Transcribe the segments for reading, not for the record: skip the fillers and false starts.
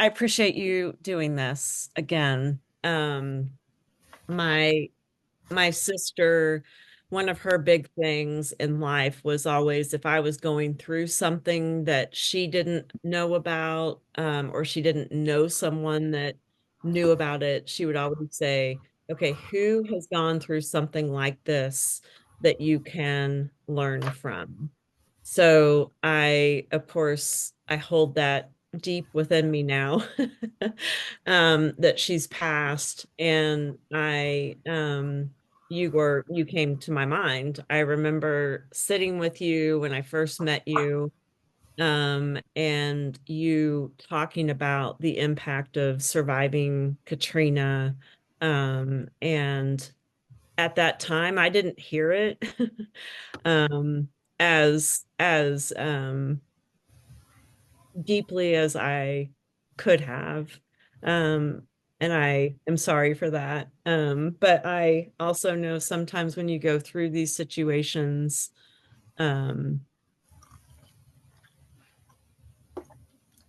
I appreciate you doing this again. My my sister, one of her big things in life was always if I was going through something that she didn't know about, or she didn't know someone that knew about it, she would always say, "Okay, who has gone through something like this that you can learn from?" So of course, I hold that deep within me now, that she's passed, and you came to my mind. I remember sitting with you when I first met you, and you talking about the impact of surviving Katrina, and at that time I didn't hear it um as deeply as I could have. Um, and I am sorry for that. But I also know sometimes when you go through these situations, um,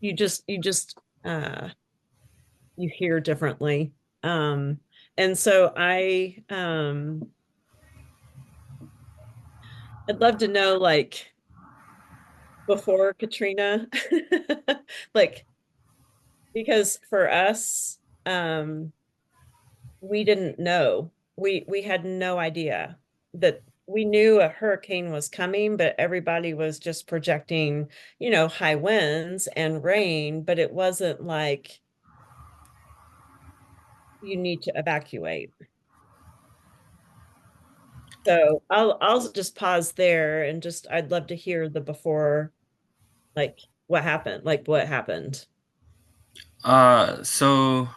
you just you hear differently. Um, and so I'd love to know, like, before Katrina, like, because for us, um we didn't know. We had no idea that we knew a hurricane was coming, but everybody was just projecting, high winds and rain, but it wasn't like you need to evacuate. So I'll just pause there and just I'd love to hear the before, like what happened. So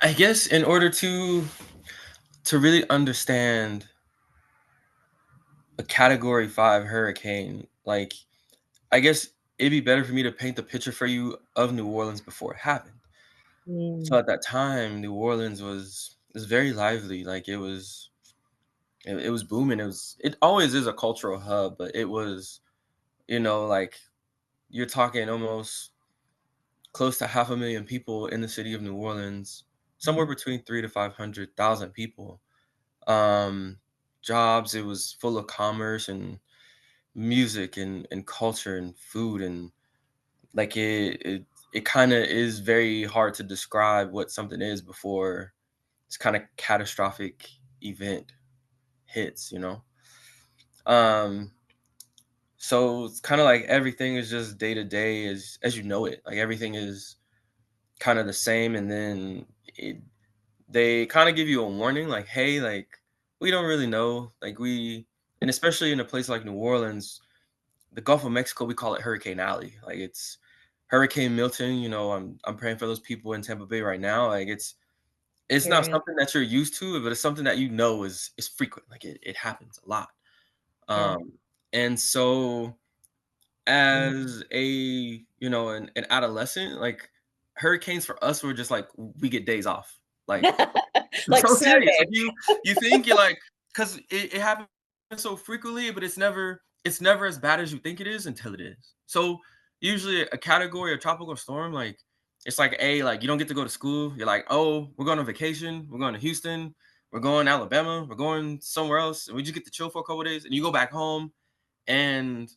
I guess in order to really understand a Category 5 hurricane, like I guess it'd be better for me to paint the picture for you of New Orleans before it happened. So Mm, at that time, New Orleans was very lively. Like it was booming. It always is a cultural hub, but it was, like you're talking almost close to 500,000 people in the city of New Orleans, somewhere mhm, between 3 to 500,000 people. Um, Jobs. It was full of commerce and music and culture and food and like it kind of is very hard to describe what something is before this kind of catastrophic event hits. Um, so it's kind of like everything is just day to day as you know it. Like everything is kind of the same, and then they kind of give you a warning, like, hey, like we don't really know, like and especially in a place like New Orleans, the Gulf of Mexico, we call it Hurricane Alley. Like it's Hurricane Milton. I'm praying for those people in Tampa Bay right now. Like it's not experience. something that you're used to, but it's something that is frequent. Like it happens a lot. Yeah. Um, and so Mhm. as an adolescent, like hurricanes for us were just like we get days off. Like I'm Like so snow serious. day. Like you think you're like, because it happens so frequently, but it's never as bad as you think it is until it is. So usually a category of tropical storm, like it's like like you don't get to go to school. You're like, oh, we're going on vacation. We're going to Houston. We're going to Alabama. We're going somewhere else, and we just get to chill for a couple of days. And you go back home, and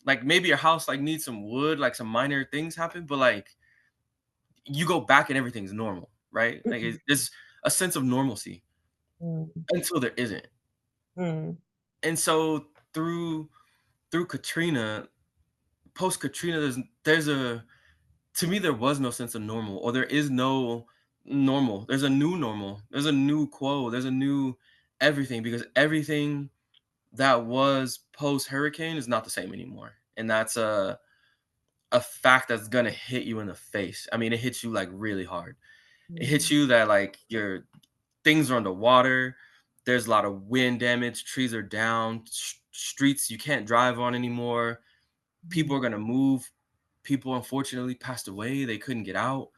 like maybe your house like needs some wood, like some minor things happen, but like you go back and everything's normal, right? Like it's a sense of normalcy Mm, until there isn't. mm, And so through Katrina, post Katrina, there's a to me there was no sense of normal, or there is no normal. There's a new normal. There's a new quo. There's a new everything, because everything that was post hurricane is not the same anymore. And that's a fact that's gonna hit you in the face. I mean, it hits you like really hard. It hits mm, you that like your things are underwater. There's a lot of wind damage. Trees are down. Streets you can't drive on anymore. People mm, are gonna move. People unfortunately passed away. They couldn't get out.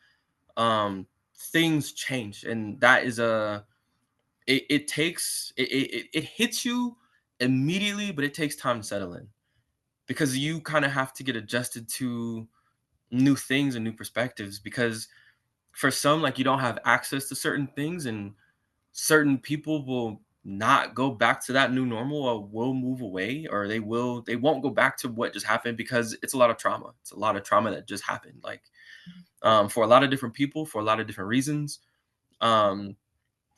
Things change, and that is it takes it hits you immediately, but it takes time to settle in because you kind of have to get adjusted to new things and new perspectives because for some, like, you don't have access to certain things, and certain people will not go back to that new normal or will move away, or they won't go back to what just happened because it's a lot of trauma. It's a lot of trauma that just happened. Like, for a lot of different people, for a lot of different reasons, um,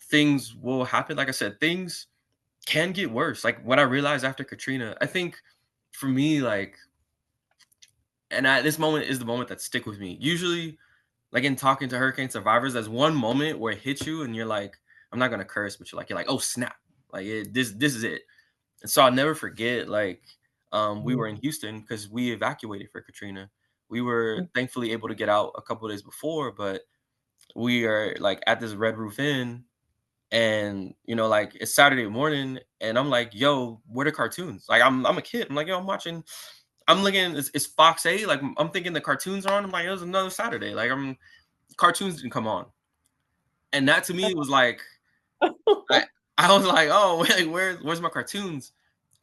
things will happen. Like I said, things can get worse. Like what I realized after Katrina, I think for me, like, this moment is the moment that stick with me. Usually, like in talking to hurricane survivors, there's one moment where it hits you and you're like, I'm not gonna curse, but you're like, oh snap, like this is it. And so I'll never forget, like, we Mm. were in Houston because we evacuated for Katrina. We were thankfully able to get out a couple of days before, but we are like at this Red Roof Inn, and like it's Saturday morning, and I'm like, yo, where the cartoons? Like I'm a kid. I'm like, yo, I'm watching. I'm looking. It's Fox 8. Like I'm thinking the cartoons are on. I'm like, it was another Saturday. Like cartoons didn't come on, and that to me was like, I I was like, oh, wait, where's my cartoons?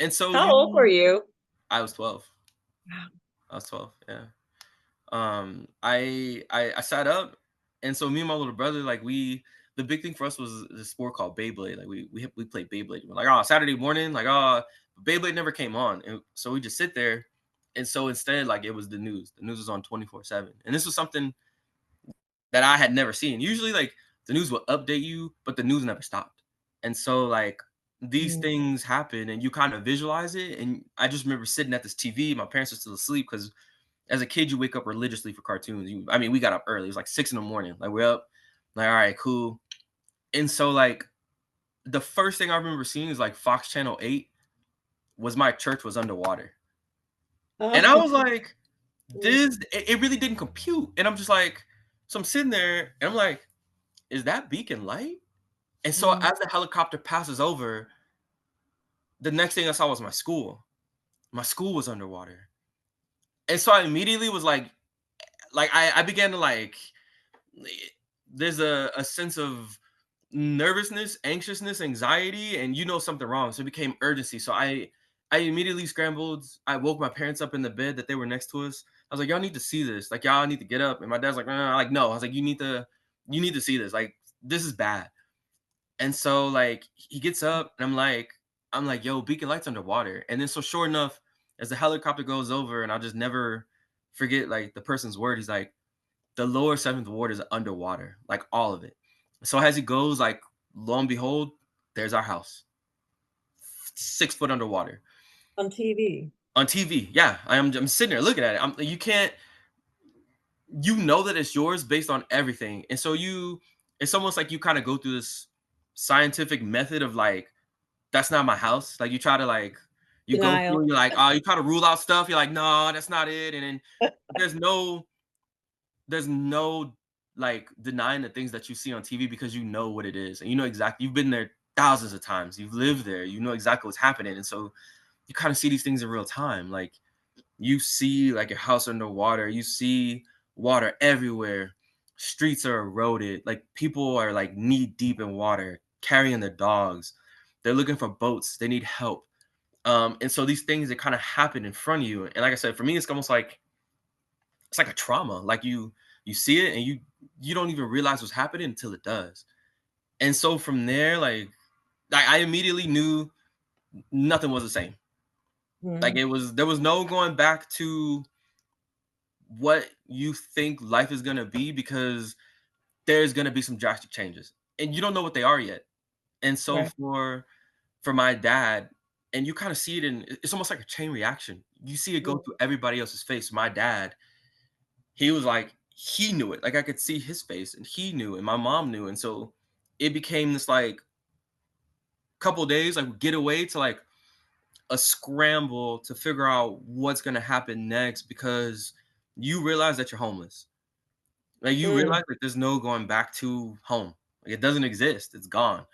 And so How old were you? I was 12. Wow. I was 12. Yeah. I sat up, and so me and my little brother, like the big thing for us was this sport called Beyblade. Like we played Beyblade. We're like, oh, Saturday morning, like, oh, Beyblade never came on, and so we just sit there. And so instead, like, it was the news. The news was on 24/7, and this was something that I had never seen. Usually, like, the news will update you, but the news never stopped. And so, like, these Mm. things happen, and you kind of visualize it. And I just remember sitting at this TV. My parents were still asleep because as a kid, you wake up religiously for cartoons. I mean, we got up early. It was like 6 in the morning. Like, we're up, like, all right, cool. And so, like, the first thing I remember seeing is like Fox Channel 8 was my church was underwater. And I Oh. was like, Mm. it really didn't compute. And I'm just like, so I'm sitting there and I'm like, is that beacon light? And so Mm. as the helicopter passes over, the next thing I saw was my school. My school was underwater. And so I immediately was like I began to like there's a sense of nervousness, anxiousness, anxiety, and something wrong. So it became urgency. So I immediately scrambled. I woke my parents up in the bed that they were next to us. I was like, y'all need to see this. Like, y'all need to get up. And my dad's like, like, no. I was like, you need to see this. Like, this is bad. And so like he gets up and I'm like, yo, beacon lights underwater. And then so sure enough, as the helicopter goes over, and I'll just never forget like the person's word, he's like, the lower seventh ward is underwater, like all of it. So as he goes, like, lo and behold, there's our house, 6 foot underwater On TV. on TV. Yeah, I'm sitting there looking at it. You can't, that it's yours based on everything, and so it's almost like you kind of go through this scientific method of like, that's not my house. Like, you try to like, you go Denial. through, you're like, you try to rule out stuff. You're like, no, that's not it. And then there's no, there's no like denying the things that you see on TV because you know what it is. And you know exactly, you've been there thousands of times. You've lived there. You know exactly what's happening. And so you kind of see these things in real time. Like, you see like your house underwater, you see water everywhere. Streets are eroded. Like, people are like knee deep in water, carrying their dogs. They're looking for boats. They need help. And so these things that kind of happen in front of you. And like I said, for me, it's almost like it's like a trauma. Like, you see it and you don't even realize what's happening until it does. And so from there, like, I immediately knew nothing was the same. Like, Mm. there was no going back to what you think life is gonna be, because there's gonna be some drastic changes. And you don't know what they are yet. And so Right. for my dad, and you kind of see it in, it's almost like a chain reaction. You see it go Mm. through everybody else's face. My dad, he was like, he knew it. Like, I could see his face, and he knew, and my mom knew. And so it became this like couple days, like, get away to like a scramble to figure out what's gonna happen next, because you realize that you're homeless. Like, you Mm. realize that there's no going back to home. Like, it doesn't exist. It's gone.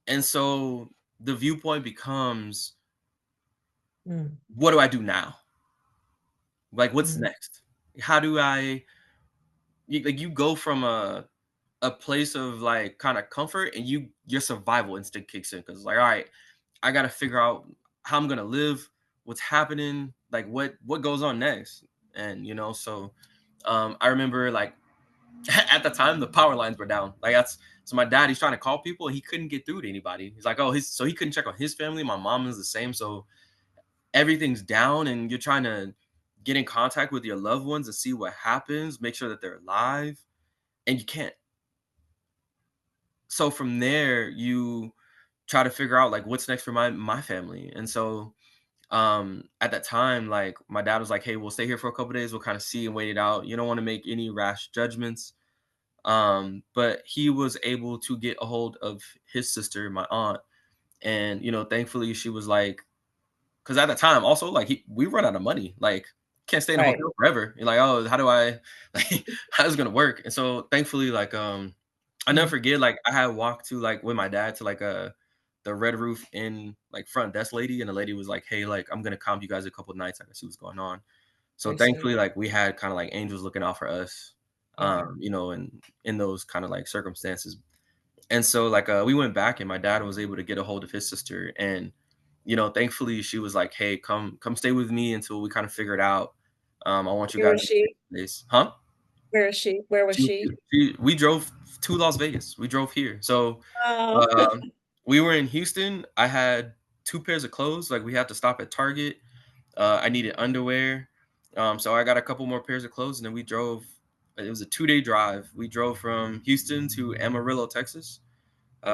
And so the viewpoint becomes, Mm. what do I do now? Like, what's Mm. next? How do you go from a place of like kind of comfort, and your survival instinct kicks in, because like, all right, I gotta figure out how I'm gonna live, what's happening, like what goes on next. And so I remember like at the time the power lines were down. Like that's so my dad he's trying to call people and he couldn't get through to anybody. He's like, oh, his so he couldn't check on his family. My mom is the same, so everything's down and you're trying to get in contact with your loved ones and see what happens, make sure that they're alive, and you can't. So from there, you try to figure out like what's next for my family. And so at that time, like my dad was like, hey, we'll stay here for a couple days, we'll kind of see and wait it out. You don't want to make any rash judgments. But he was able to get a hold of his sister, my aunt, and thankfully she was like, because at the time also like we run out of money, like can't stay in a Right. hotel forever. You're like, oh, how do I like how's it gonna work? And so thankfully, like I never Mm. forget, like I had walked to like with my dad to like the Red Roof in like front desk lady, and the lady was like, hey, like I'm gonna comp you guys a couple nights, I can see what's going on. So I see. thankfully, like we had kind of like angels looking out for us, Yeah. and in those kind of like circumstances. And so like we went back and my dad was able to get a hold of his sister, and thankfully she was like, hey, come stay with me until we kind of figure it out. I want you Where guys was in she? place. Huh? Where is she? Where was She was she? we drove to Las Vegas. We drove here. So Oh. um we were in Houston. I had two pairs of clothes. Like we had to stop at Target. I needed underwear. So I got a couple more pairs of clothes and then we drove. It was a 2 day drive. We drove from Houston to Amarillo, Texas.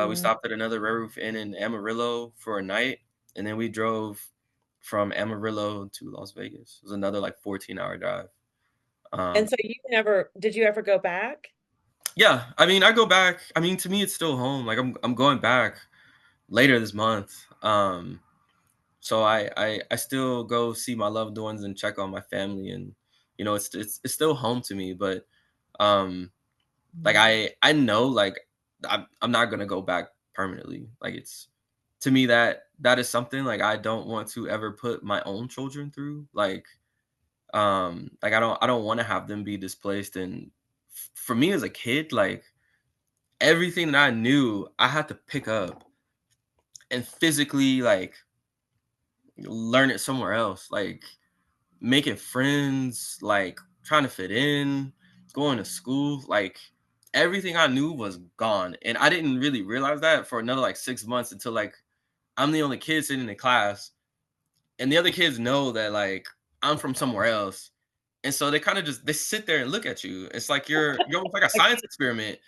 We Mm. stopped at another Red Roof Inn in Amarillo for a night, and then we drove from Amarillo to Las Vegas. It was another like 14-hour drive. And Um, so did you ever go back? yeah, I mean, I go back. I mean, to me, it's still home. Like I'm going back later this month. So I still go see my loved ones and check on my family, and it's still home to me. But um, like Mm. I know like I'm not gonna go back permanently. Like it's to me that is something like I don't want to ever put my own children through. Like I don't want to have them be displaced. And for me as a kid, like everything that I knew, I had to pick up and physically like learn it somewhere else. Like making friends, like trying to fit in, going to school, like everything I knew was gone. And I didn't really realize that for another like 6 months until like I'm the only kid sitting in class and the other kids know that like I'm from somewhere else. And so they kind of just they sit there and look at you. It's like you're almost like a Like science experiment.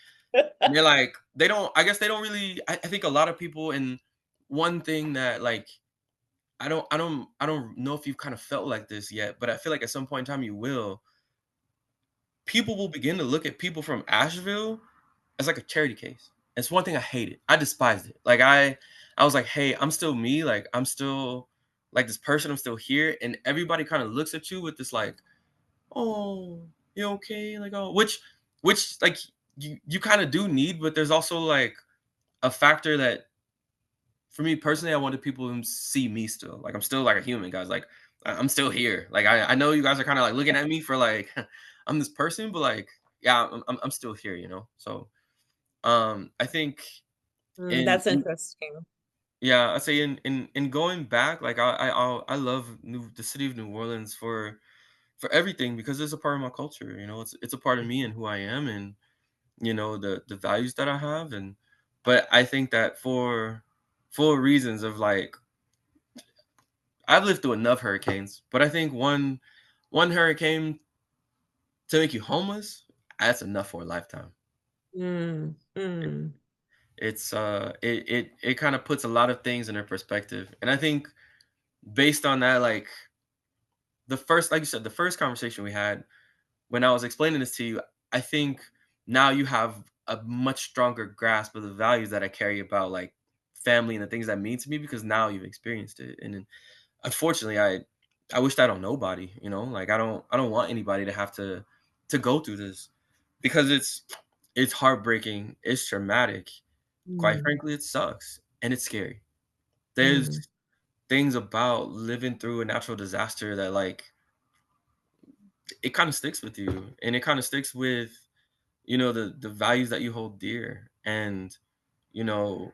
And they're like, they don't, I guess they don't really, I think a lot of people, and one thing that like I don't know if you've kind of felt like this yet, but I feel like at some point in time you will. People will begin to look at people from Asheville as like a charity case. It's one thing I hated. I despised it. Like I was like, hey, I'm still me. Like I'm still like this person. I'm still here, and everybody kind of looks at you with this like, oh, you okay? Like oh, which like you kind of do need, but there's also like a factor that for me personally, I wanted people to see me still. Like I'm still like a human, guys. Like I'm still here. Like I know you guys are kind of like looking at me for like I'm this person, but like yeah, I'm still here. So I think That's in interesting. yeah, I say in going back, like I love the city of New Orleans for everything because it's a part of my culture. It's a part of me and who I am, and the values that I have. And but I think that for reasons of like I've lived through enough hurricanes, but I think one hurricane to make you homeless, that's enough for a lifetime. Mm, mm, It kind of puts a lot of things in their perspective. And I think based on that, like the first, like you said, the first conversation we had when I was explaining this to you, I think now you have a much stronger grasp of the values that I carry about like family and the things that mean to me because now you've experienced it. And then, unfortunately, I wish that on nobody. Like I don't want anybody to have to go through this because it's heartbreaking, it's traumatic. Quite mm, frankly, it sucks and it's scary. There's mm, things about living through a natural disaster that like it kind of sticks with you, and it kind of sticks with the values that you hold dear, and you know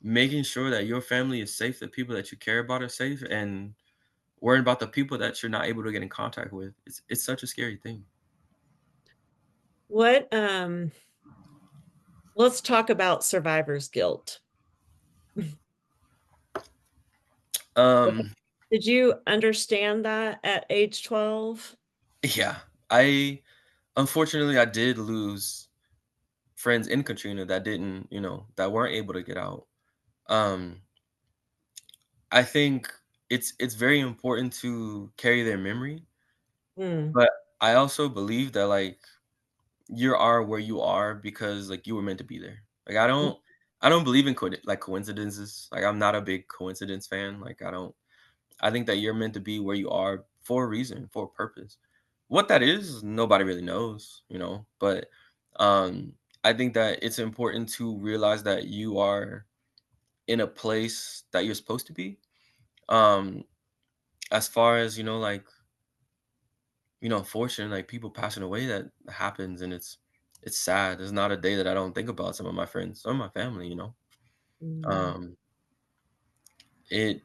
making sure that your family is safe, the people that you care about are safe, and worrying about the people that you're not able to get in contact with. It's such a scary thing. What, let's talk about survivor's guilt. Um, Did you understand that at age 12? yeah, I unfortunately I did lose friends in Katrina that didn't, that weren't able to get out. Um, I think it's very important to carry their memory, Mm, but I also believe that like you are where you are because like you were meant to be there. Like mm, I don't believe in like coincidences. Like I'm not a big coincidence fan. Like I think that you're meant to be where you are for a reason, for a purpose. What that is, nobody really knows, but um I think that it's important to realize that you are in a place that you're supposed to be. Um as far as, like, unfortunately, like people passing away, that happens, and it's sad. There's not a day that I don't think about some of my friends, some of my family. mm, Um it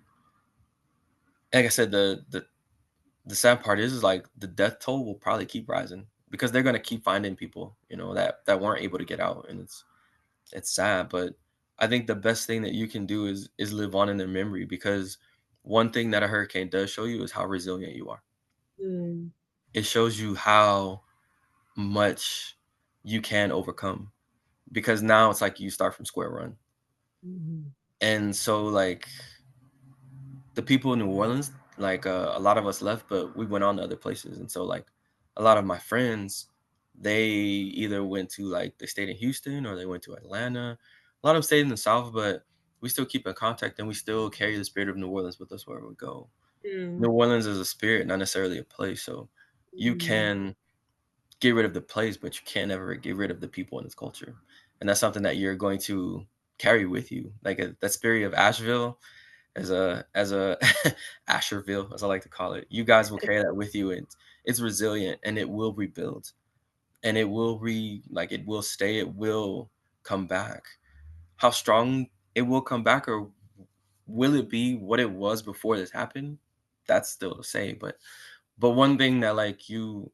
like I said, the sad part is like the death toll will probably keep rising because they're gonna keep finding people, that weren't able to get out, and it's sad. But I think the best thing that you can do is live on in their memory, because one thing that a hurricane does show you is how resilient you are. mm, It shows you how much you can overcome, because now it's like you start from square one. mhm, And so like the people in New Orleans, like a lot of us left, but we went on to other places. And so like a lot of my friends, they either went to like they stayed in Houston or they went to Atlanta. A lot of them stayed in the South, but we still keep in contact and we still carry the spirit of New Orleans with us wherever we go. mm, New Orleans is a spirit, not necessarily a place. So you mhm, can get rid of the place, but you can't ever get rid of the people in its culture. And that's something that you're going to carry with you. Like that spirit of Asheville, as a Asherville, as I like to call it. You guys will carry that with you, and it's resilient, and it will rebuild, and it will it will stay, it will come back. How strong it will come back, or will it be what it was before this happened? That's still to say, but one thing that like you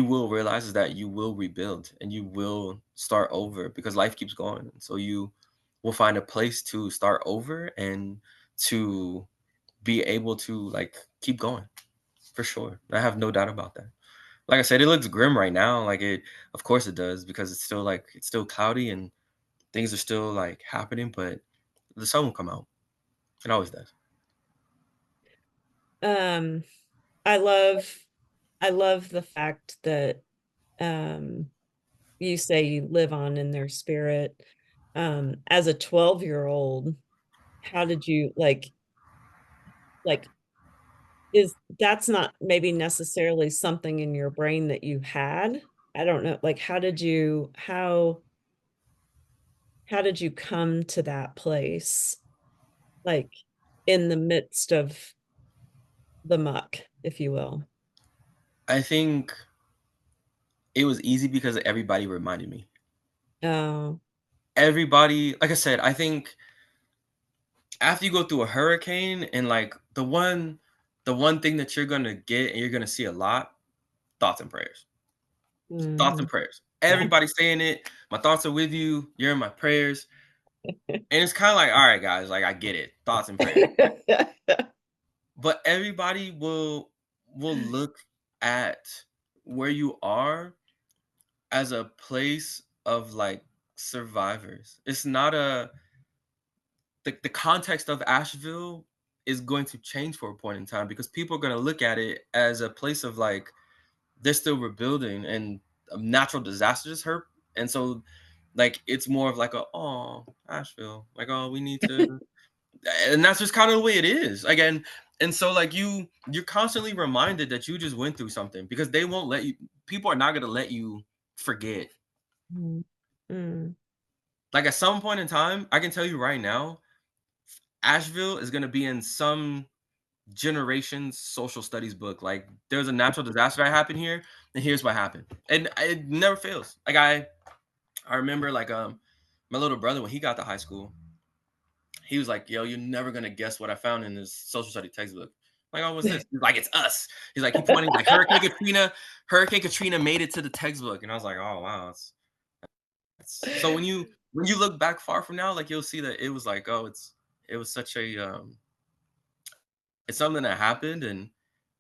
will realize is that you will rebuild and you will start over because life keeps going. So you will find a place to start over and to be able to like keep going for sure. I have no doubt about that. Like I said, it looks grim right now. Like it, of course it does, because it's still cloudy and things are still like happening, but the sun will come out. It always does. um, I love I love the fact that, um, you say you live on in their spirit. As a 12-year-old, how did you like, is that's not maybe necessarily something in your brain that you had? I don't know, like, how did you come to that place, like, in the midst of the muck, if you will? I think it was easy because everybody reminded me. Oh, Everybody, like I said, I think after you go through a hurricane and like the one thing that you're gonna get and you're gonna see a lot, thoughts and prayers. Thoughts and mhm. prayers. Yeah. Everybody's saying it. My thoughts are with you. You're in my prayers. And it's kind of like, all right, guys, like I get it. Thoughts and prayers. But everybody will look at where you are as a place of like survivors. It's not the context of Asheville is going to change for a point in time because people are going to look at it as a place of like they're still rebuilding and natural disasters hurt. And so like it's more of like a oh Asheville, like oh we need to, and that's just kind of the way it is again. And so like you're constantly reminded that you just went through something because they won't let you, people are not going to let you forget. Mm, mm, Like at some point in time, I can tell you right now, Asheville is going to be in some generation's social studies book. Like there's a natural disaster that happened here, and here's what happened, and it never fails. Like I remember like my little brother when he got to high school, he was like, "Yo, you're never gonna guess what I found in this social study textbook." Like, "Oh, what's this?" He's like, "It's us." He's like, he pointing like Hurricane Katrina made it to the textbook, and I was like, "Oh, wow." It's so when you look back far from now, like, you'll see that it was like, oh, it was such a, it's something that happened, and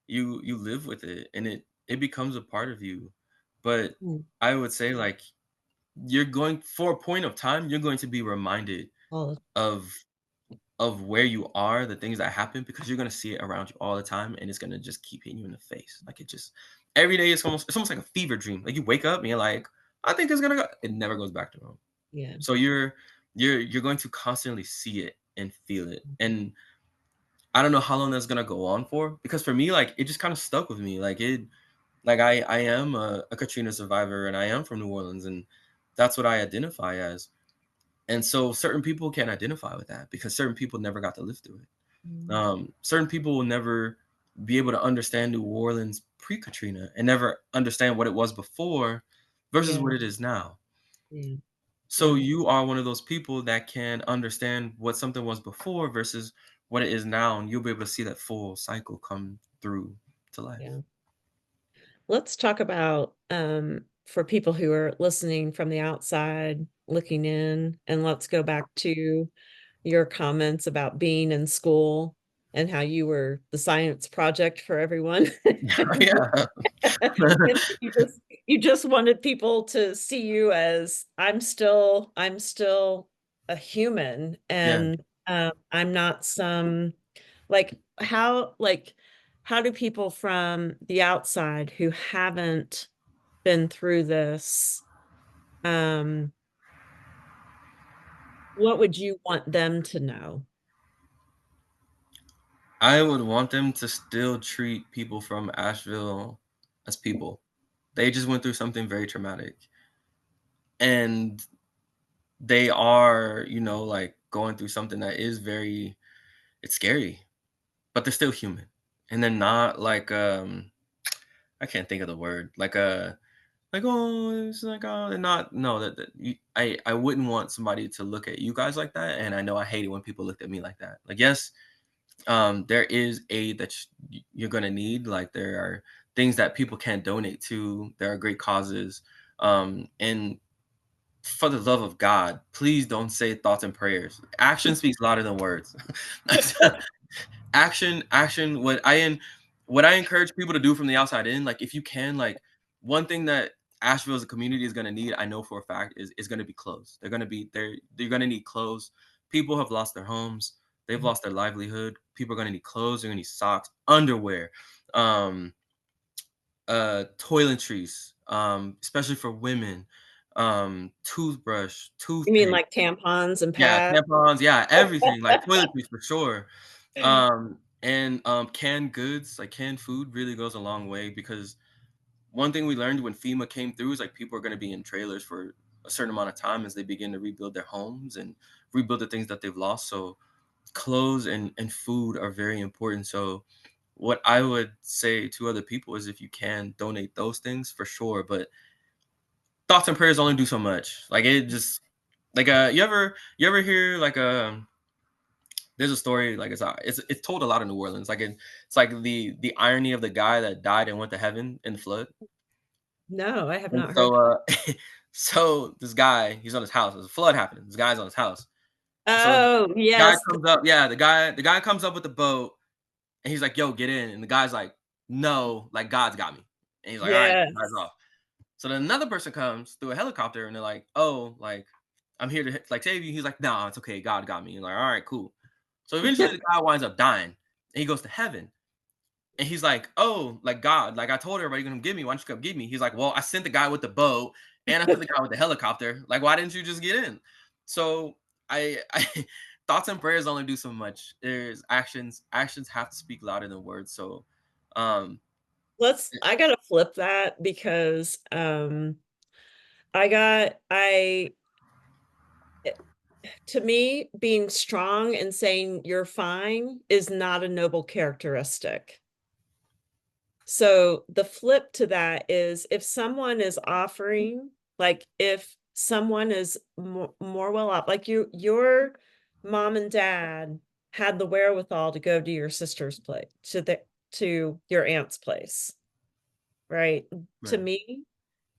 you live with it, and it becomes a part of you. But Mm, I would say, like, you're going for a point of time, you're going to be reminded all of where you are, the things that happen, because you're gonna see it around you all the time, and it's gonna just keep hitting you in the face. Like, it just every day it's almost like a fever dream. Like, you wake up and you're like, "I think it's gonna go," it never goes back to normal. yeah. So you're going to constantly see it and feel it. And I don't know how long that's gonna go on for, because for me, like, it just kind of stuck with me. Like, I am a Katrina survivor, and I am from New Orleans, and that's what I identify as. And so certain people can't identify with that because certain people never got to live through it. Mm, Certain people will never be able to understand New Orleans pre-Katrina and never understand what it was before versus yeah, what it is now. yeah, So yeah, you are one of those people that can understand what something was before versus what it is now, and you'll be able to see that full cycle come through to life. yeah. Let's talk about, for people who are listening from the outside, looking in, and let's go back to your comments about being in school and how you were the science project for everyone. Yeah. And you just wanted people to see you as I'm still a human Yeah. and, I'm not some like, how do people from the outside who haven't been through this, um, what would you want them to know? I would want them to still treat people from Asheville as people. They just went through something very traumatic. And they are, like, going through something that is very, it's scary, but they're still human. And they're not like, I can't think of the word. Like, oh, it's like, oh, they're not, no, I wouldn't want somebody to look at you guys like that. And I know I hate it when people look at me like that. Like, yes, there is aid that you're gonna need. Like, there are things that people can't donate to. There are great causes. And for the love of God, please don't say thoughts and prayers. Action speaks louder than words. Action. What I encourage people to do from the outside in, like, if you can, like, one thing that Asheville as a community is gonna need, I know for a fact, is gonna be clothes. They're gonna need clothes. People have lost their homes, they've lost their livelihood. People are gonna need clothes, they're gonna need socks, underwear, um, toiletries, especially for women, toothbrush, You mean toothpaste, like tampons and yeah, pads? tampons, yeah, everything, like toiletries for sure. And canned goods, like canned food really goes a long way because one thing we learned when FEMA came through is like people are going to be in trailers for a certain amount of time as they begin to rebuild their homes and rebuild the things that they've lost. So clothes and food are very important. So what I would say to other people is if you can donate those things for sure, but thoughts and prayers only do so much. Like, it just like you ever hear like there's a story, like, it's told a lot in New Orleans. Like, it's like the irony of the guy that died and went to heaven in the flood. No, I have And not so, heard. so this guy, he's on his house. There's a flood happening. This guy's on his house. So the Oh, guy yes. comes up, yeah, the guy comes up with the boat, and he's like, "Yo, get in." And the guy's like, "No, like, God's got me." And he's like, "All right," guy's Yes. off. So then another person comes through a helicopter, and they're like, "Oh, like, I'm here to, like, save you." He's like, "Nah, it's okay. God got me." And like, "All right, cool." So eventually the guy winds up dying, and he goes to heaven. And he's like, "Oh, like, God, like, I told everybody you're gonna give me. Why don't you come get me?" He's like, "Well, I sent the guy with the boat and I sent the guy with the helicopter. Like, why didn't you just get in?" So I thoughts and prayers only do so much. There's actions. Actions have to speak louder than words. So, um, I gotta flip that because, I eh, to me, being strong and saying you're fine is not a noble characteristic. So the flip to that is if someone is offering, like if someone is more well off, like your mom and dad had the wherewithal to go to your sister's place, to your aunt's place, right? To Right. me,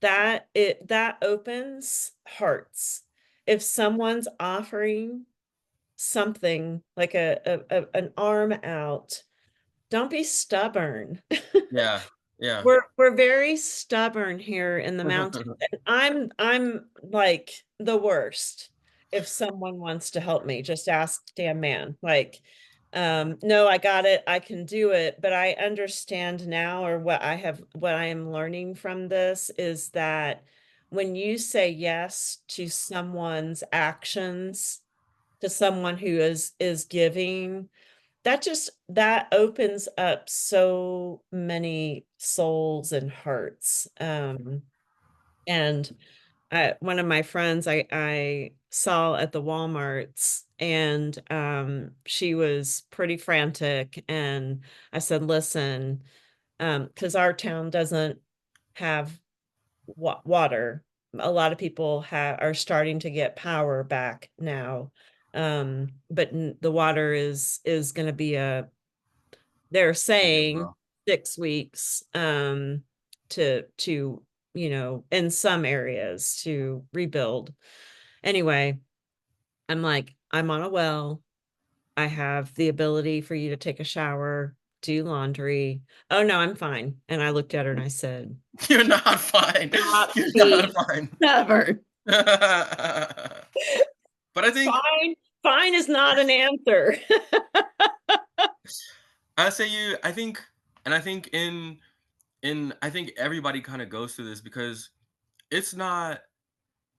that opens hearts. If someone's offering something like an arm out, don't be stubborn. Yeah. Yeah. We're very stubborn here in the mountains. And I'm like the worst. If someone wants to help me, just ask damn man. Like, no, I got it, I can do it. But I understand now, or what I am learning from this is that when you say yes to someone's actions, to someone who is giving, that opens up so many souls and hearts. And one of my friends I saw at the Walmarts, and she was pretty frantic, and I said, listen, because our town doesn't have water. A lot of people are starting to get power back now. But the water is going to be they're Yeah, saying bro. 6 weeks, to in some areas to rebuild. Anyway, I'm like, I'm on a well. I have the ability for you to take a shower, do laundry. Oh no, I'm fine. And I looked at her and I said, You're not fine. not You're not be fine. stubborn. But I think Fine, fine is not an answer. I say you I think and I think in I think everybody kind of goes through this because it's not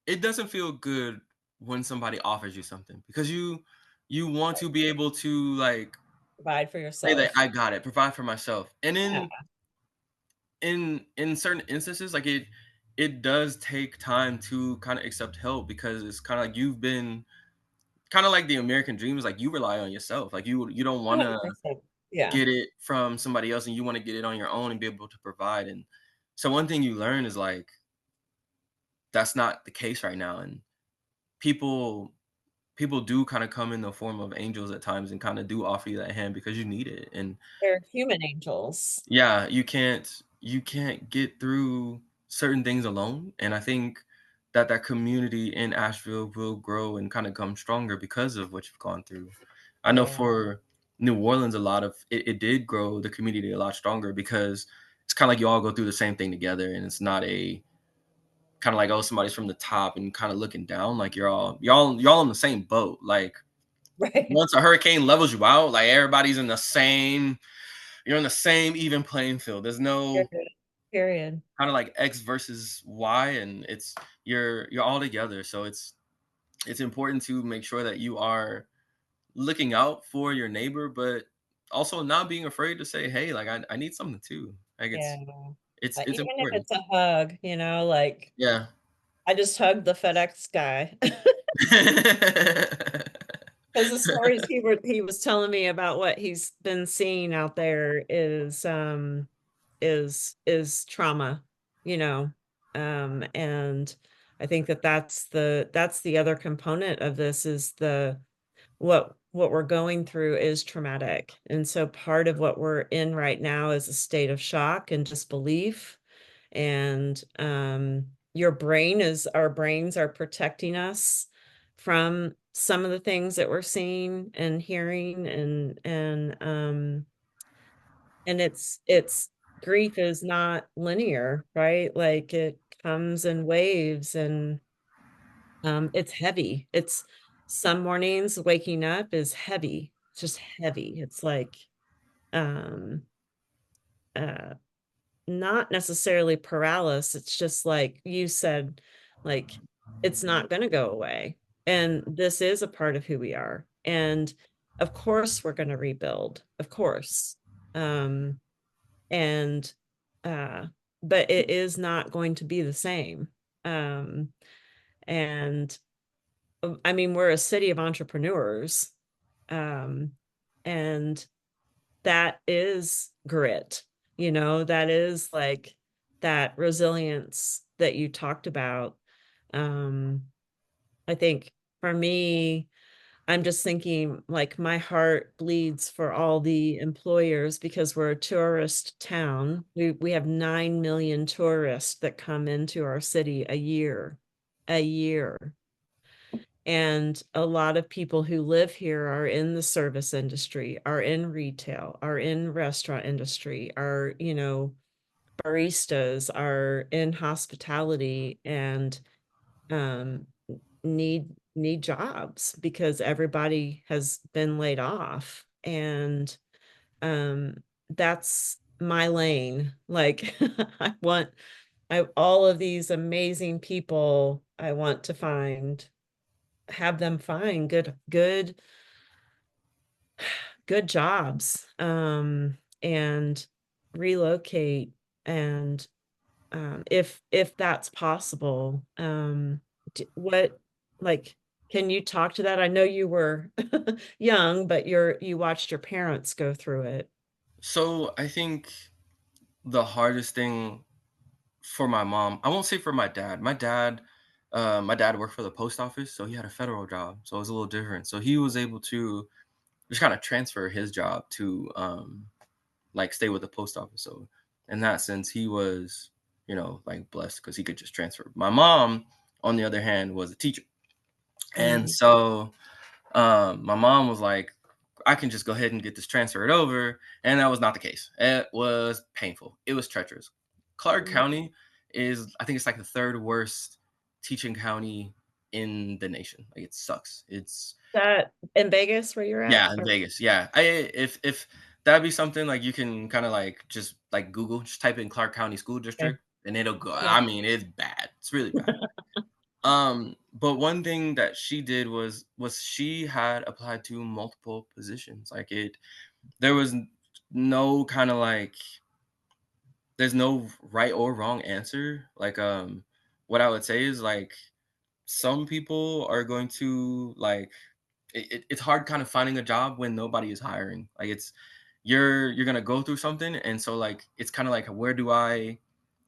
it doesn't feel good when somebody offers you something because you want to be able to like Provide for say that yourself. I got it, provide for myself. And Yeah, in certain instances, like it does take time to kind of accept help because it's kind of like you've been kind of like the American dream is like you rely on yourself. Like you don't want to 100%. Yeah, get it from somebody else and you want to get it on your own and be able to provide. And so one thing you learn is like that's not the case right now. And people people do kind of come in the form of angels at times and kind of do offer you that hand because you need it. And they're human angels. yeah, you can't get through certain things alone. And I think that that community in Asheville will grow and kind of come stronger because of what you've gone through. I know Yeah, for New Orleans, a lot of it did grow the community a lot stronger because it's kind of like you all go through the same thing together, and it's not a kind of like, oh, somebody's from the top and kind of looking down. Like y'all in the same boat. Like right. once a hurricane levels you out, like everybody's in the same, you're in the same even playing field. There's no Period. Period. kind of like X versus Y, and it's you're all together. So it's important to make sure that you are looking out for your neighbor, but also not being afraid to say, hey, like I need something too. Like Yeah. it's Even if important. it's a hug, like Yeah. I just hugged the FedEx guy. Because the stories he was telling me about what he's been seeing out there is trauma, you know. And I think that's the other component of this is what we're going through is traumatic. And so part of what we're in right now is a state of shock and disbelief. And our brains are protecting us from some of the things that we're seeing and hearing, and it's grief is not linear, right? Like it comes in waves, and it's heavy. It's some mornings waking up is heavy. It's just heavy. It's like um uh not necessarily paralysis. It's just like you said, like it's not going to go away. And this is a part of who we are. And of course we're going to rebuild. Of course. Um and uh but it is not going to be the same. Um and I mean, we're a city of entrepreneurs. Um and that is grit, that is like that resilience that you talked about. um I think for me, I'm just thinking, like, my heart bleeds for all the employers because we're a tourist town. We have 9 million tourists that come into our city a year. And a lot of people who live here are in the service industry, are in retail, are in restaurant industry, are, baristas, are in hospitality, and um need jobs because everybody has been laid off. And um that's my lane. Like I all of these amazing people I want to have them find good jobs, and relocate, and if that's possible. What, like, can you talk to that? I know you were young, but you watched your parents go through it. So I think the hardest thing for my mom, I won't say for my dad. My dad worked for the post office, so he had a federal job, so it was a little different. So he was able to just kind of transfer his job to like stay with the post office. So in that sense, he was, like blessed because he could just transfer. My mom, on the other hand, was a teacher, and Mm. so my mom was like, I can just go ahead and get this transferred over. And that was not the case. It was painful. It was treacherous. Clark Mm. County is, I think it's like the third worst teaching county in the nation. Like it sucks. It's That in Vegas where you're at? yeah, in Vegas. Yeah. If that'd be something like you can kind of like just like Google, just type in Clark County School Okay. District and it'll go. Yeah. I mean, it's bad. It's really bad. But one thing that she did was she had applied to multiple positions. Like there was no kind of like there's no right or wrong answer. Like what I would say is like some people are going to like it's hard kind of finding a job when nobody is hiring. Like it's you're gonna go through something, and so like it's kind of like where do I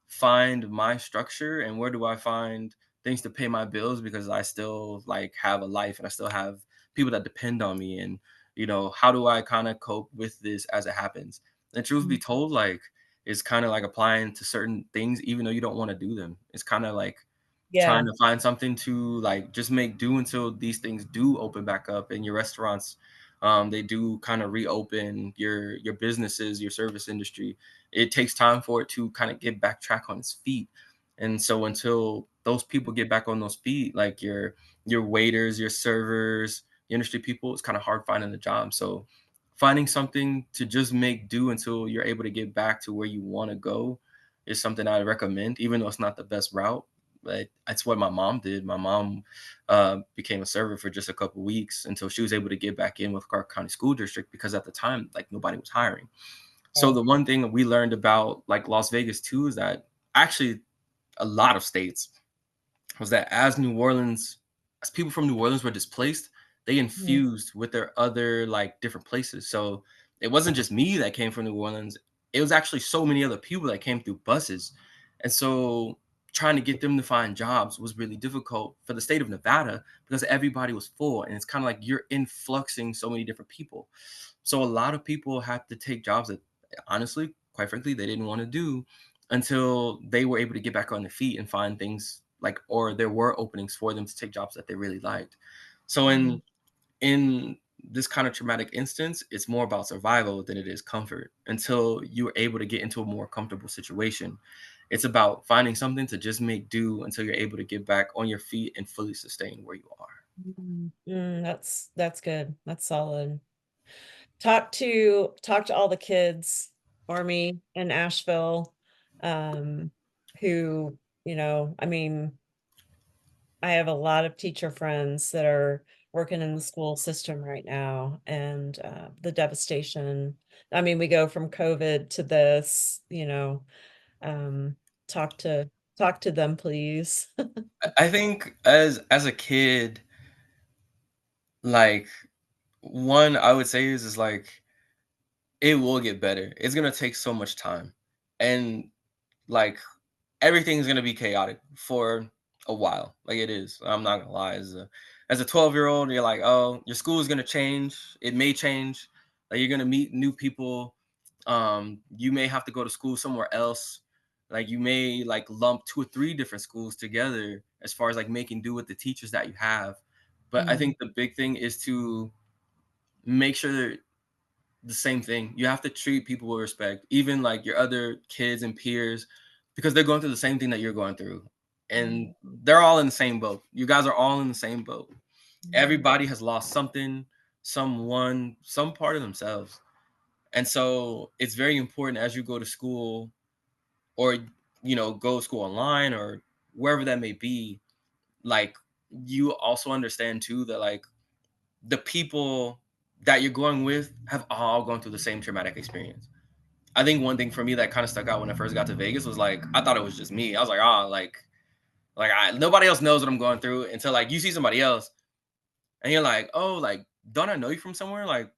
find my structure and where do I find things to pay my bills because I still like have a life and I still have people that depend on me, and how do I kind of cope with this as it happens. And truth be Mm. told, like it's kind of like applying to certain things even though you don't want to do them. It's kind of like trying Yeah. to find something to like just make do until these things do open back up and your restaurants they do kind of reopen your businesses, your service industry. It takes time for it to kind of get back track on its feet. And so until those people get back on those feet, like your waiters, your servers, the industry people, it's kind of hard finding a job. So finding something to just make do until you're able to get back to where you want to go is something I recommend, even though it's not the best route. But that's what my mom did. My mom became a server for just a couple weeks until she was able to get back in with Clark County School District because at the time, like nobody was hiring. So Okay. the one thing that we learned about like Las Vegas too is that actually a lot of states was that as people from New Orleans were displaced, they Mm. infused with their other like different places. So it wasn't just me that came from New Orleans. It was actually so many other people that came through buses. And so trying to get them to find jobs was really difficult for the state of Nevada because everybody was full. And it's kind of like you're influxing so many different people. So a lot of people had to take jobs that honestly, quite frankly, they didn't want to do until they were able to get back on their feet and find things like or there were openings for them to take jobs that they really liked. So Mm. in this kind of traumatic instance, it's more about survival than it is comfort until you're able to get into a more comfortable situation. It's about finding something to just make do until you're able to get back on your feet and fully sustain where you are. That's good. That's solid. Talk to all the kids for me in Asheville, um, who, I mean, I have a lot of teacher friends that are working in the school system right now, and the devastation. I mean, we go from COVID to this, um, talk to talk to them, please. I think as a kid, like one I would say is like it will get better. It's gonna take so much time. And like everything's gonna be chaotic for a while. Like it is. I'm not gonna lie. As a 12-year-old, you're like, oh, your school is gonna change. It may change. Like you're gonna meet new people. You may have to go to school somewhere else. Like you may like lump two or three different schools together as far as like making do with the teachers that you have. But I Mhm. think the big thing is to make sure the same thing. You have to treat people with respect, even like your other kids and peers, because they're going through the same thing that you're going through. And Mhm. they're all in the same boat. You guys are all in the same boat. Mhm. Everybody has lost something, someone, some part of themselves. And so it's very important as you go to school or go to school online or wherever that may be, like you also understand too that like the people that you're going with have all gone through the same traumatic experience. I think one thing for me that kind of stuck out when I first got to Vegas was like I thought it was just me. I was like, like I nobody else knows what I'm going through until like you see somebody else and you're like, oh, like don't I know you from somewhere? Like,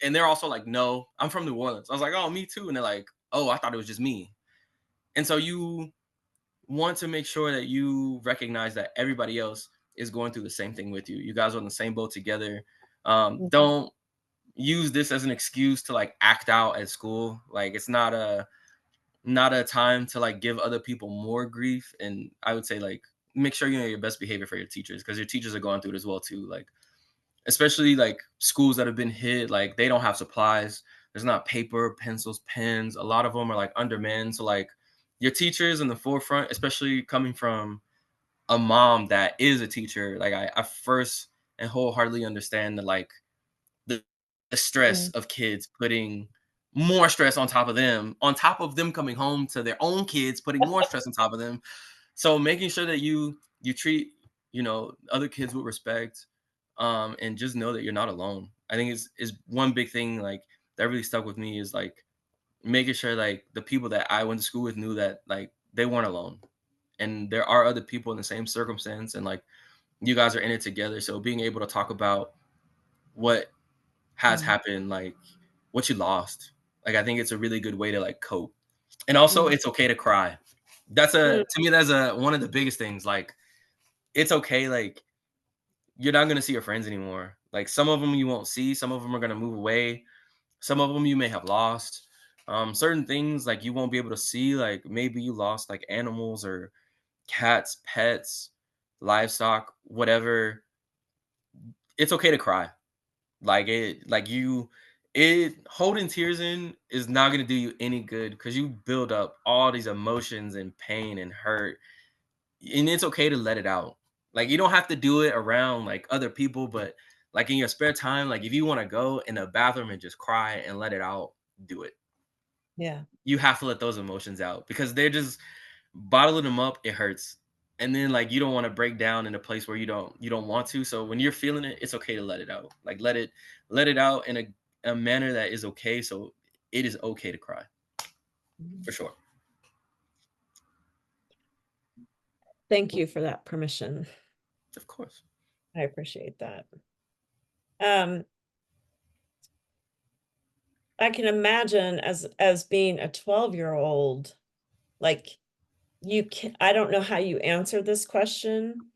and they're also like, no, I'm from New Orleans. I was like, oh, me too. And they're like, oh, I thought it was just me. And so you want to make sure that you recognize that everybody else is going through the same thing with you. You guys are on the same boat together. Mhm. Don't use this as an excuse to like act out at school. Like it's not a time to like give other people more grief. And I would say like make sure you know your best behavior for your teachers because your teachers are going through it as well too. Like especially like schools that have been hit, like they don't have supplies. There's not paper, pencils, pens. A lot of them are like undermanned. So like your teachers in the forefront, especially coming from a mom that is a teacher, like I first and wholeheartedly understand that like the, the stress Mhm. of kids putting more stress on top of them coming home to their own kids, putting more stress on top of them. So making sure that you treat other kids with respect, and just know that you're not alone. I think is one big thing like that really stuck with me is like making sure like the people that I went to school with knew that like they weren't alone, and there are other people in the same circumstance, and like you guys are in it together. So being able to talk about what has Mhm. happened, like what you lost. Like I think it's a really good way to like cope. And also Mhm. it's okay to cry. That's a Mhm. to me that's a one of the biggest things. Like it's okay, like you're not gonna see your friends anymore. Like some of them you won't see, some of them are gonna move away, some of them you may have lost. Certain things like you won't be able to see, like maybe you lost like animals or cats, pets, livestock, whatever. It's okay to cry. Like you it holding tears in is not gonna do you any good because you build up all these emotions and pain and hurt. And it's okay to let it out. Like you don't have to do it around like other people, but like in your spare time, like if you want to go in the bathroom and just cry and let it out, do it. Yeah. You have to let those emotions out because they're just bottling them up, it hurts. And then like you don't want to break down in a place where you don't want to. So when you're feeling it, it's okay to let it out. Like let it out in a manner that is okay. So it is okay to cry Mhm. for sure. Thank you for that permission. Of course. I appreciate that. Um, I can imagine as being a 12-year-old, like I don't know how you answer this question,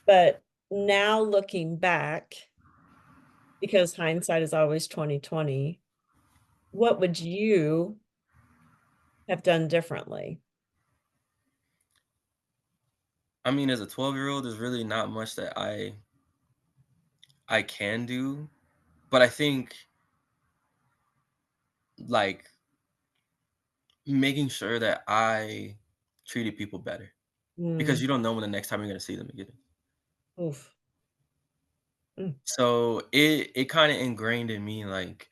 but now looking back, because hindsight is always 2020, what would you have done differently? I mean, as a 12-year-old, there's really not much that I can do, but I think like making sure that I treated people better because Mm, you don't know when the next time you're gonna see them again. oof. Mm, So it kind of ingrained in me like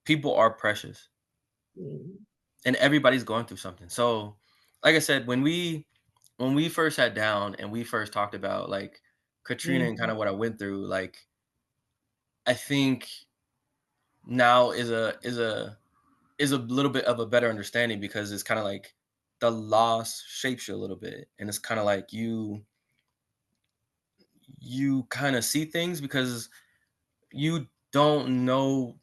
people are precious mm, and everybody's going through something. So like I said, when we first sat down and we first talked about like Katrina and kind mhm, of what I went through, like I think now is a little bit of a better understanding because it's kind of like the loss shapes you a little bit and it's kind of like you kind of see things because you don't know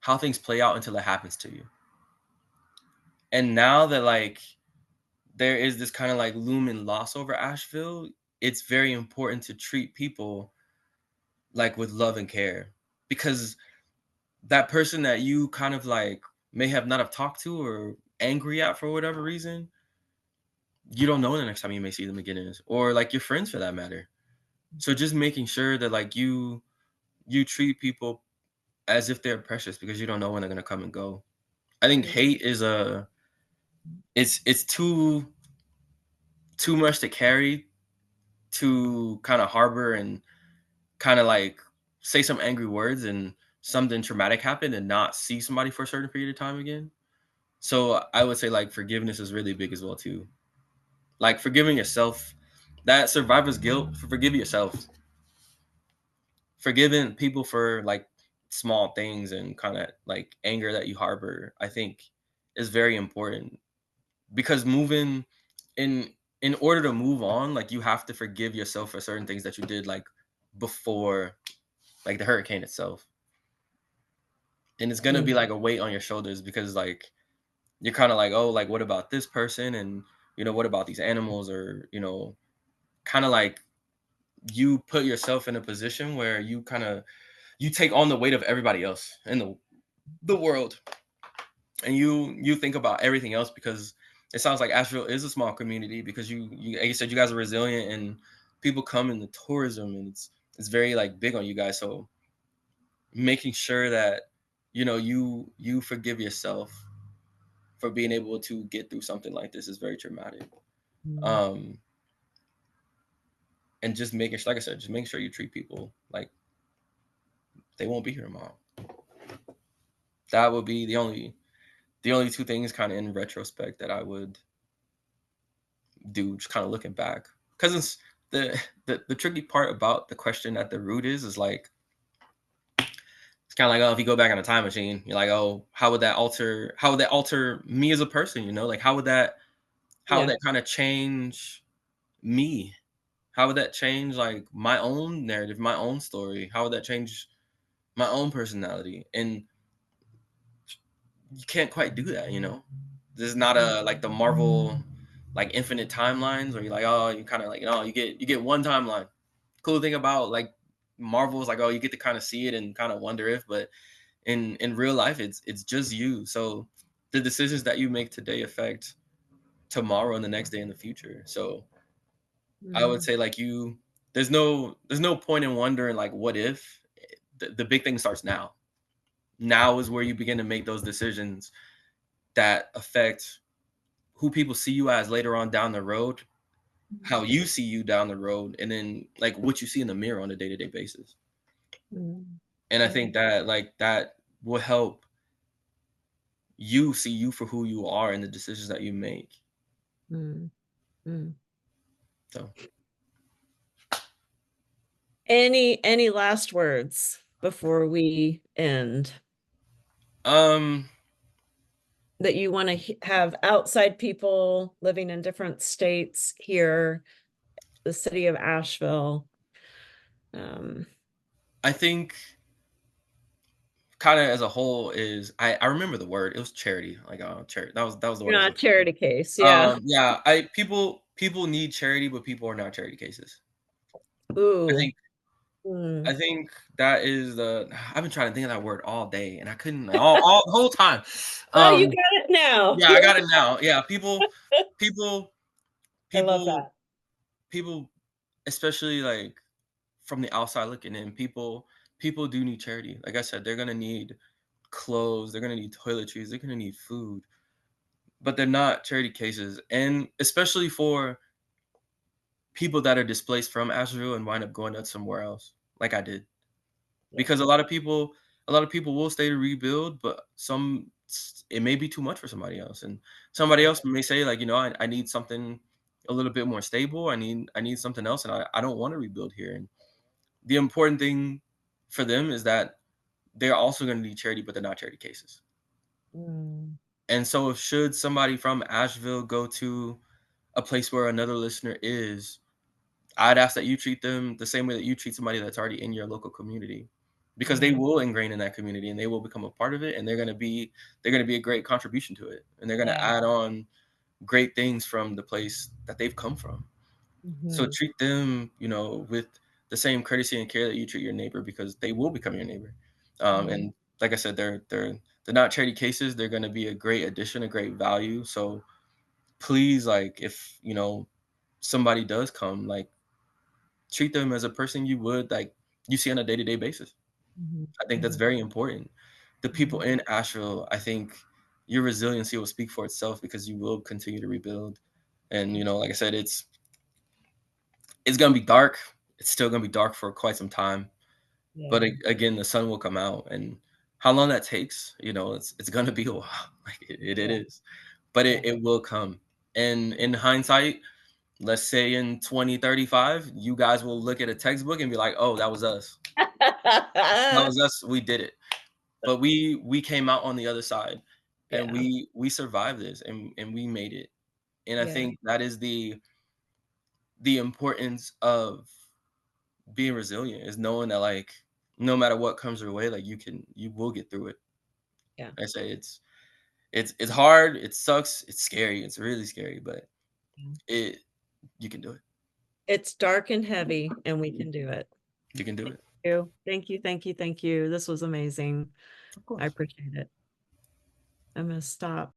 how things play out until it happens to you. And now that like there is this kind of like looming loss over Asheville. It's very important to treat people like with love and care, because that person that you kind of like may have not have talked to or angry at for whatever reason, you don't know the next time you may see them again is, or like your friends for that matter. So just making sure that like you treat people as if they're precious, because you don't know when they're gonna come and go. I think Mm, hate is it's too much to carry, to kind of harbor and kind of like say some angry words and something traumatic happened and not see somebody for a certain period of time again. So I would say like forgiveness is really big as well too. Like forgiving yourself, that survivor's guilt, forgive yourself. Forgiving people for like small things and kind of like anger that you harbor, I think is very important, because moving in in order to move on, like you have to forgive yourself for certain things that you did like before, like the hurricane itself. And it's gonna be mm, like a weight on your shoulders, because like you're kind of like, oh, like what about this person, and what about these animals, or kind of like you put yourself in a position where you kind of you take on the weight of everybody else in the world, and you think about everything else, because it sounds like Asheville is a small community, because you like you said, you guys are resilient and people come in the tourism, and it's very like big on you guys. So making sure that you forgive yourself for being able to get through something like this is very traumatic. mm, um and just making sure, like I said, just making sure you treat people like they won't be here tomorrow. That would be the only two things kind of in retrospect that I would do, just kind of looking back, because it's the tricky part about the question at the root is like it's kind of like, oh, if you go back on a time machine, you're like, oh, how would that alter me as a person, like how would yeah. that kind of change me, how would that change like my own narrative, my own story, how would that change my own personality? And you can't quite do that. This is not Mm, a like the Marvel like infinite timelines where you're like, oh, you kind of like, you get one timeline. Cool thing about like Marvel is like, oh, you get to kind of see it and kind of wonder if, but in real life, it's just you. So the decisions that you make today affect tomorrow and the next day in the future. So I would mm, say like there's no point in wondering like what if. The big thing starts now. Now is where you begin to make those decisions that affect who people see you as later on down the road, how you see you down the road, and then like what you see in the mirror on a day-to-day basis. mm, And I mm, think that like that will help you see you for who you are and the decisions that you make. mm, mm. So Any last words before we end um that you want to have outside people living in different states here, the city of Asheville? Um, I think kind of as a whole is I remember the word, it was charity, like charity, that was the word you're I was not a looking for. charity case, yeah. Yeah, I people need charity, but people are not charity cases. I Ooh. think Mm. I think that is the I've been trying to think of that word all day, and I couldn't, like, all the whole time. Oh, you Um, got it now. yeah, I got it now. Yeah, people, I love people, that. people, especially like from the outside looking in, people do need charity. Like I said, they're gonna need clothes, they're gonna need toiletries, they're gonna need food, but they're not charity cases, and especially for people that are displaced from Asheville and wind up going out somewhere else, like I did. Yeah. Because a lot of people will stay to rebuild, but it may be too much for somebody else, and somebody Yeah. else may say like, I need something a little bit more stable. I need something else, and I don't want to rebuild here. And the important thing for them is that they're also going to need charity, but they're not charity cases. Mm. And so, should somebody from Asheville go to a place where another listener is, I'd ask that you treat them the same way that you treat somebody that's already in your local community, because they Mm. will ingrain in that community and they will become a part of it, and they're going to be a great contribution to it, and they're going to Yeah. add on great things from the place that they've come from. So Mhm. treat them, with the same courtesy and care that you treat your neighbor, because they will become your neighbor. Mhm. And like I said, they're not charity cases. They're going to be a great addition, a great value. So please, like, if somebody does come, like, treat them as a person you would, like, you see on a day-to-day basis. Mhm. I think that's Mhm. very important. The people Mhm. in Asheville, I think your resiliency will speak for itself, because you will continue to rebuild. And like I said, it's gonna be dark. It's still gonna be dark for quite some time. But Yeah. again, the sun will come out, and how long that takes, it's gonna be a while. Like it Yeah. is, but Yeah. it will come. And in hindsight, let's say in 2035, you guys will look at a textbook and be like, "Oh, that was us. That was us. We did it." But we came out on the other side, and Yeah. we survived this, and we made it. And I Yeah. think that is the importance of being resilient, is knowing that, like, no matter what comes your way, like, you will get through it. Yeah. I say it's hard, it sucks, it's scary, it's really scary, but Yeah. it you can do it. It's dark and heavy, and we can do it. You can do Thank it. you. Thank you, thank you, thank you. This was amazing. Of I course. appreciate it. I'm gonna stop.